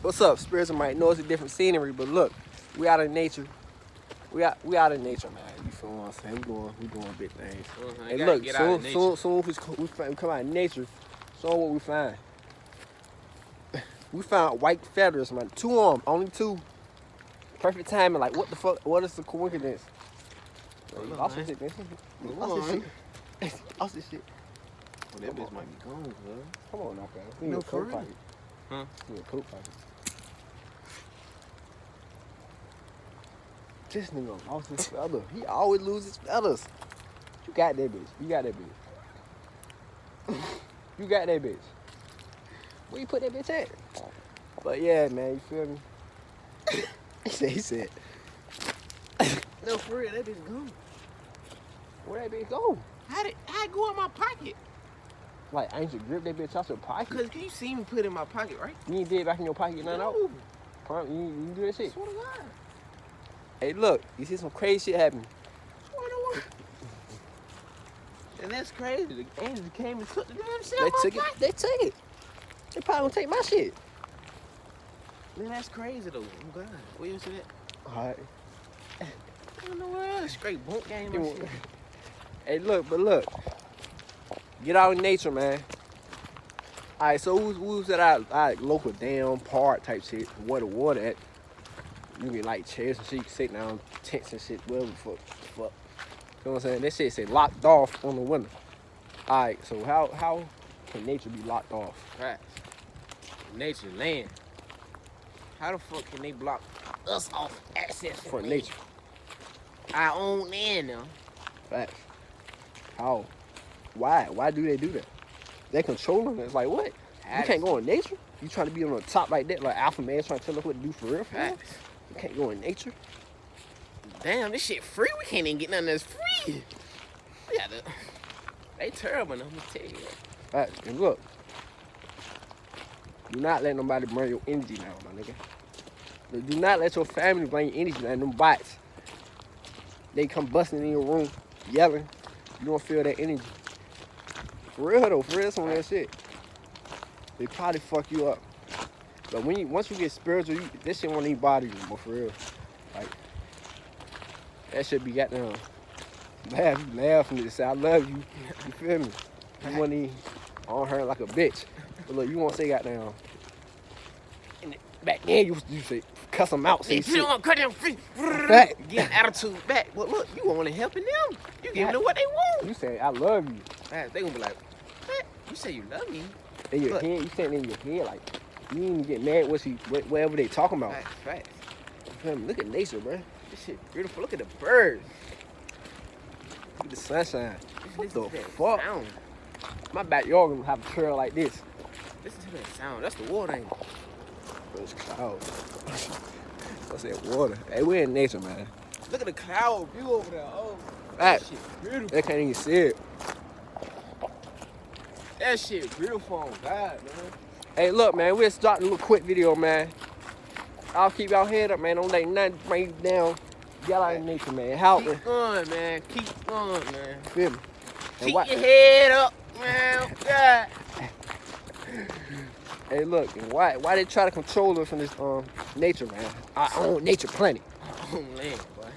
What's up, spirits? I might know it's a different scenery, but look, we out in nature. We out in nature, man. You feel what I'm saying? We doing big things. And look, soon we come out in nature. So what we find? We found white feathers, man. 2 on them, only 2. Perfect timing. Like, what the fuck? What is the coincidence? You lost this shit, man. You lost this shit. Lost this shit. Oh, that bitch might be gone, cuz. Come on now, cuz. We need a coat pocket. Huh? We need a coat pocket. This nigga lost his feather. He always loses feathers. You got that bitch. You got that bitch. You got that bitch. Where you put that bitch at? But yeah, man, you feel me? He said. No, for real, that bitch gone. Where that bitch go? How'd it go in my pocket? Like, I ain't to grip that bitch out your pocket. Cause you see me put it in my pocket, right? You ain't did back in your pocket, nothing out? You do that shit? Swear to God. Hey, look, you see some crazy shit happen. Swear to God. And that's crazy. The angels came and took the damn shit They out my took it. pocket. They took it. They probably gonna take my shit. Man, that's crazy though. Oh God. Where you see that? Alright. I don't know where else. Straight bunk game and shit. Hey, look, but look. Get out in nature, man. Alright, so who's at our local damn park type shit? Where the water at? You can like chairs and shit, you can sit down, tents and shit, whatever the fuck. You know what I'm saying? That shit say locked off on the window. Alright, so how can nature be locked off? Right. Nature, land. How the fuck can they block us off access For land? nature. Our own land now. Facts. How? Why? Why do they do that? They controlling us. Like what? You can't go in nature? You trying to be on the top like that, like Alpha Man trying to tell us what to do for real? Facts. You can't go in nature. Damn, this shit free. We can't even get nothing that's free. We gotta. They terrible, I'm gonna tell you that. Facts. And look, do not let nobody burn your energy now, my nigga. Do not let your family burn your energy now. Them bots, they come busting in your room, yelling. You don't feel that energy. For real though, for real, some of that shit. They probably fuck you up. But once you get spiritual, this shit won't even bother you, but for real. Like, that shit be goddamn. Laugh and say, I love you. You feel me? You want to on her like a bitch. But look, you want to say goddamn. And back then, you say, cuss them out, say You shit. don't want to cut them free. Fact. Get attitude back. But look, you only helping them. You giving them what they want. You say, I love you. They gonna be like, what? You say you love me? In your head, you saying in your head, like, you ain't even get mad whatever they talking about. Facts. You feel me? Look at nature, bro. This shit beautiful. Look at the birds. Look at the sunshine. What the Listen to that fuck? sound. My backyard gonna have a trail like this. Listen to that sound. That's the water ain't it? Those clouds. What's that water? Hey, we in nature, man. Look at the cloud view over there. Oh, That that shit beautiful. They can't even see it. That shit beautiful on God, man. Hey, look, man, we'll start a little quick video, man. I'll keep y'all head up, man. Don't let nothing bring you down. Get out in nature, man. Help me. Keep going, man. Keep going, man. Feel me? And Keep what- your head up, man. God. Hey, look, and why they try to control us from this nature, man? Our own nature planet. Oh, land, boy.